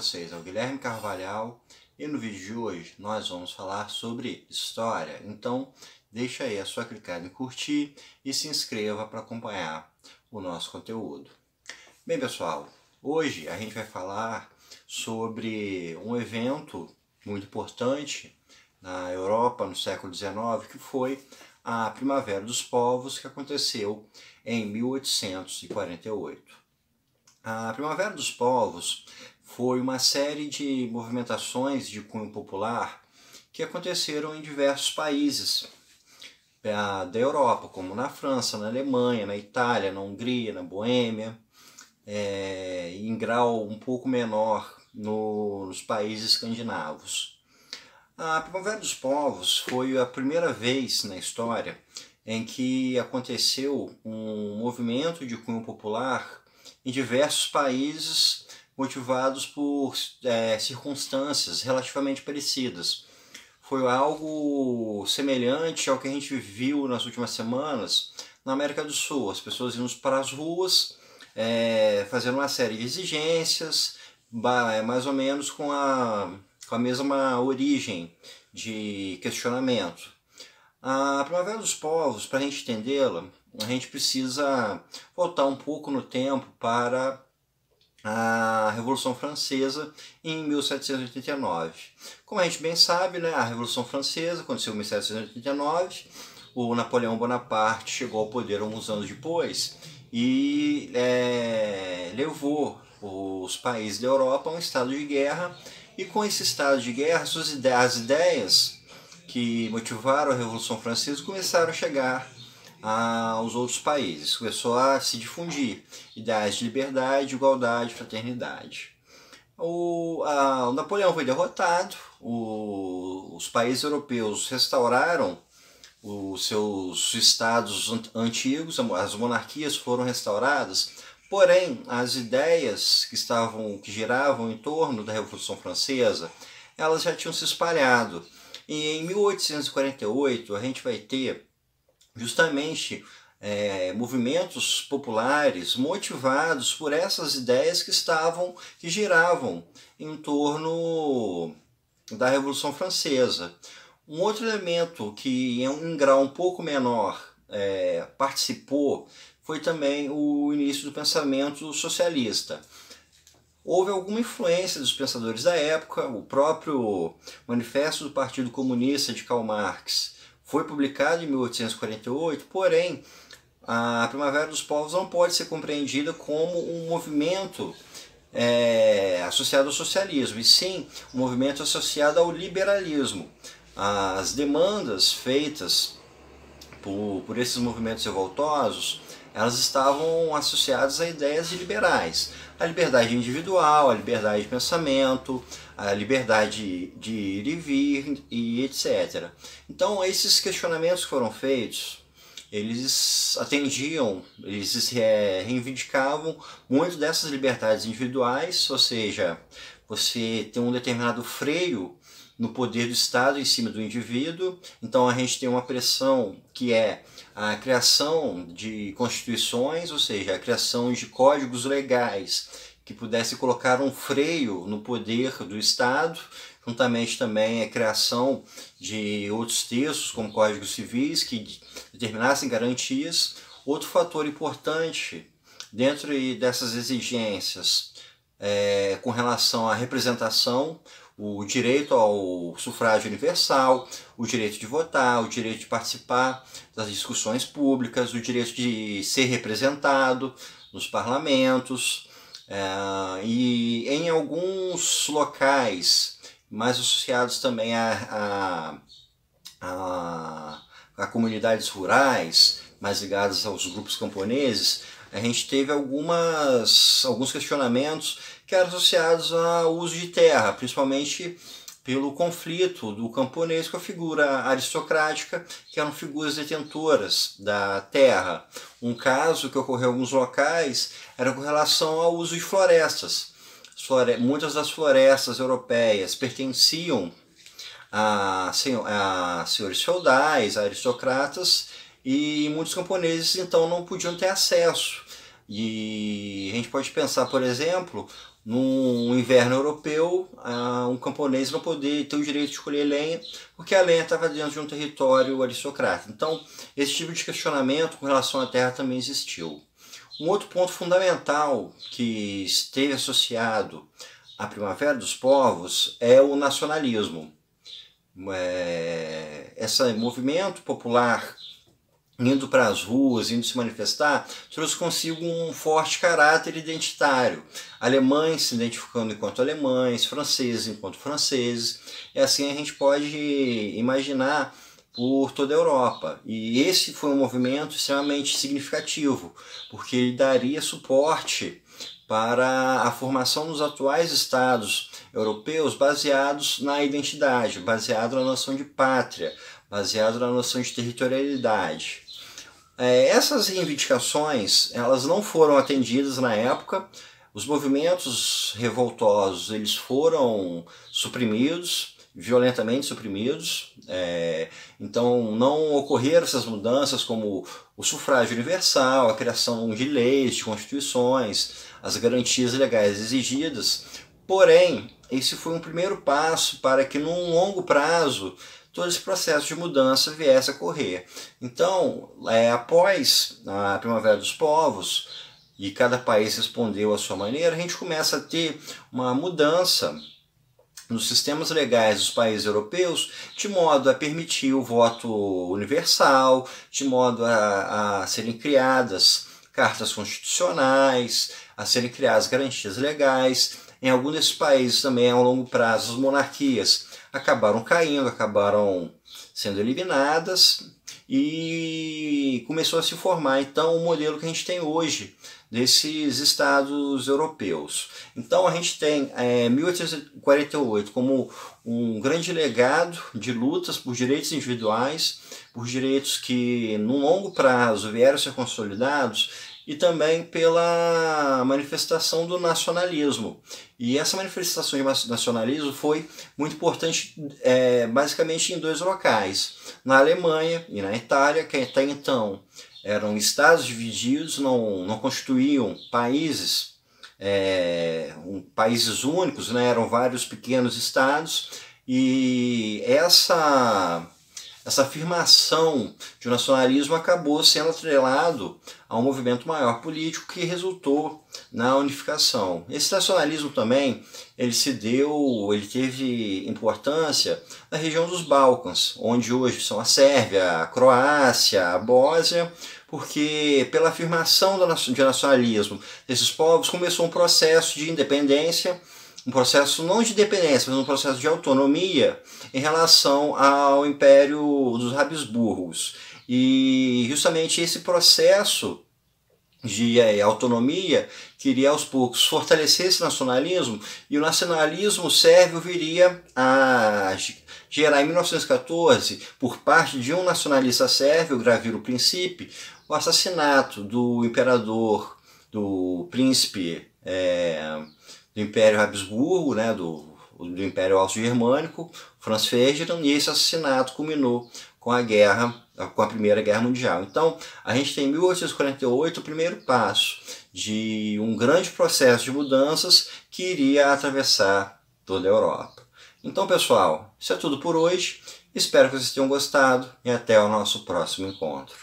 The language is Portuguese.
vocês é o Guilherme Carvalhal e no vídeo de hoje nós vamos falar sobre história. Então deixa aí a sua clicada em curtir e se inscreva para acompanhar o nosso conteúdo. Bem pessoal, hoje a gente vai falar sobre um evento muito importante na Europa no século XIX, que foi a Primavera dos Povos, que aconteceu em 1848. A Primavera dos Povos foi uma série de movimentações de cunho popular que aconteceram em diversos países da Europa, como na França, na Alemanha, na Itália, na Hungria, na Boêmia, em grau um pouco menor nos países escandinavos. A Primavera dos Povos foi a primeira vez na história em que aconteceu um movimento de cunho popular em diversos países motivados por circunstâncias relativamente parecidas. Foi algo semelhante ao que a gente viu nas últimas semanas na América do Sul. As pessoas iam para as ruas fazendo uma série de exigências, mais ou menos com a mesma origem de questionamento. A Primavera dos Povos, para a gente entendê-la, a gente precisa voltar um pouco no tempo para a Revolução Francesa em 1789. Como a gente bem sabe, né, a Revolução Francesa aconteceu em 1789, o Napoleão Bonaparte chegou ao poder alguns anos depois e levou os países da Europa a um estado de guerra, e com esse estado de guerra as ideias que motivaram a Revolução Francesa começaram a chegar aos outros países. Começou a se difundir ideias de liberdade, igualdade, fraternidade. O Napoleão foi derrotado, os países europeus restauraram os seus estados antigos, as monarquias foram restauradas, porém as ideias que giravam em torno da Revolução Francesa, elas já tinham se espalhado. E em 1848 a gente vai ter justamente movimentos populares motivados por essas ideias que giravam em torno da Revolução Francesa. Um outro elemento que em um grau um pouco menor participou foi também o início do pensamento socialista. Houve alguma influência dos pensadores da época. O próprio Manifesto do Partido Comunista de Karl Marx foi publicado em 1848, porém a Primavera dos Povos não pode ser compreendida como um movimento associado ao socialismo, e sim um movimento associado ao liberalismo. As demandas feitas por esses movimentos revoltosos, elas estavam associadas a ideias de liberais. A liberdade individual, a liberdade de pensamento, a liberdade de ir e vir, e etc. Então, esses questionamentos que foram feitos, eles reivindicavam muito dessas liberdades individuais, ou seja, você tem um determinado freio no poder do Estado em cima do indivíduo. Então a gente tem uma pressão que é a criação de constituições, ou seja, a criação de códigos legais que pudesse colocar um freio no poder do Estado, juntamente também a criação de outros textos, como códigos civis, que determinassem garantias. Outro fator importante dentro dessas exigências com relação à representação, o direito ao sufrágio universal, o direito de votar, o direito de participar das discussões públicas, o direito de ser representado nos parlamentos, e em alguns locais mais associados também a comunidades rurais, mais ligadas aos grupos camponeses, a gente teve alguns questionamentos que eram associados ao uso de terra, principalmente pelo conflito do camponês com a figura aristocrática, que eram figuras detentoras da terra. Um caso que ocorreu em alguns locais era com relação ao uso de florestas. Muitas das florestas europeias pertenciam a senhores feudais, a aristocratas, e muitos camponeses então não podiam ter acesso. E a gente pode pensar, por exemplo, no inverno europeu, um camponês não poder ter o direito de escolher lenha, porque a lenha estava dentro de um território aristocrata. Então, esse tipo de questionamento com relação à terra também existiu. Um outro ponto fundamental que esteve associado à Primavera dos Povos é o nacionalismo. Esse movimento popular indo para as ruas, indo se manifestar, trouxe consigo um forte caráter identitário. Alemães se identificando enquanto alemães, franceses enquanto franceses, e assim a gente pode imaginar por toda a Europa. E esse foi um movimento extremamente significativo, porque ele daria suporte para a formação dos atuais estados europeus baseados na identidade, baseado na noção de pátria, baseado na noção de territorialidade. Essas reivindicações elas não foram atendidas na época, os movimentos revoltosos eles foram suprimidos, violentamente suprimidos, então não ocorreram essas mudanças como o sufrágio universal, a criação de leis, de constituições, as garantias legais exigidas, porém esse foi um primeiro passo para que num longo prazo todo esse processo de mudança viesse a ocorrer. Então, após a Primavera dos Povos, e cada país respondeu à sua maneira, a gente começa a ter uma mudança nos sistemas legais dos países europeus, de modo a permitir o voto universal, de modo a serem criadas cartas constitucionais, a serem criadas garantias legais. Em alguns desses países também, a longo prazo, as monarquias acabaram caindo, acabaram sendo eliminadas e começou a se formar então o modelo que a gente tem hoje desses estados europeus. Então a gente tem 1848 como um grande legado de lutas por direitos individuais, por direitos que no longo prazo vieram a ser consolidados, e também pela manifestação do nacionalismo. E essa manifestação de nacionalismo foi muito importante basicamente em dois locais, na Alemanha e na Itália, que até então eram estados divididos, não constituíam países, países únicos, né? Eram vários pequenos estados, e essa afirmação de um nacionalismo acabou sendo atrelado a um movimento maior político que resultou na unificação. Esse nacionalismo também ele teve importância na região dos Balcãs, onde hoje são a Sérvia, a Croácia, a Bósnia, porque pela afirmação de nacionalismo desses povos começou um processo de independência, um processo não de dependência, mas um processo de autonomia em relação ao Império dos Habsburgos. E justamente esse processo de autonomia queria aos poucos fortalecer esse nacionalismo, e o nacionalismo sérvio viria a gerar em 1914, por parte de um nacionalista sérvio, Gravilo Princip, o assassinato do imperador, do príncipe do Império Habsburgo, né, do Império Austro-Germânico, Franz Ferdinand, e esse assassinato culminou com a Primeira Guerra Mundial. Então, a gente tem em 1848 o primeiro passo de um grande processo de mudanças que iria atravessar toda a Europa. Então, pessoal, isso é tudo por hoje. Espero que vocês tenham gostado e até o nosso próximo encontro.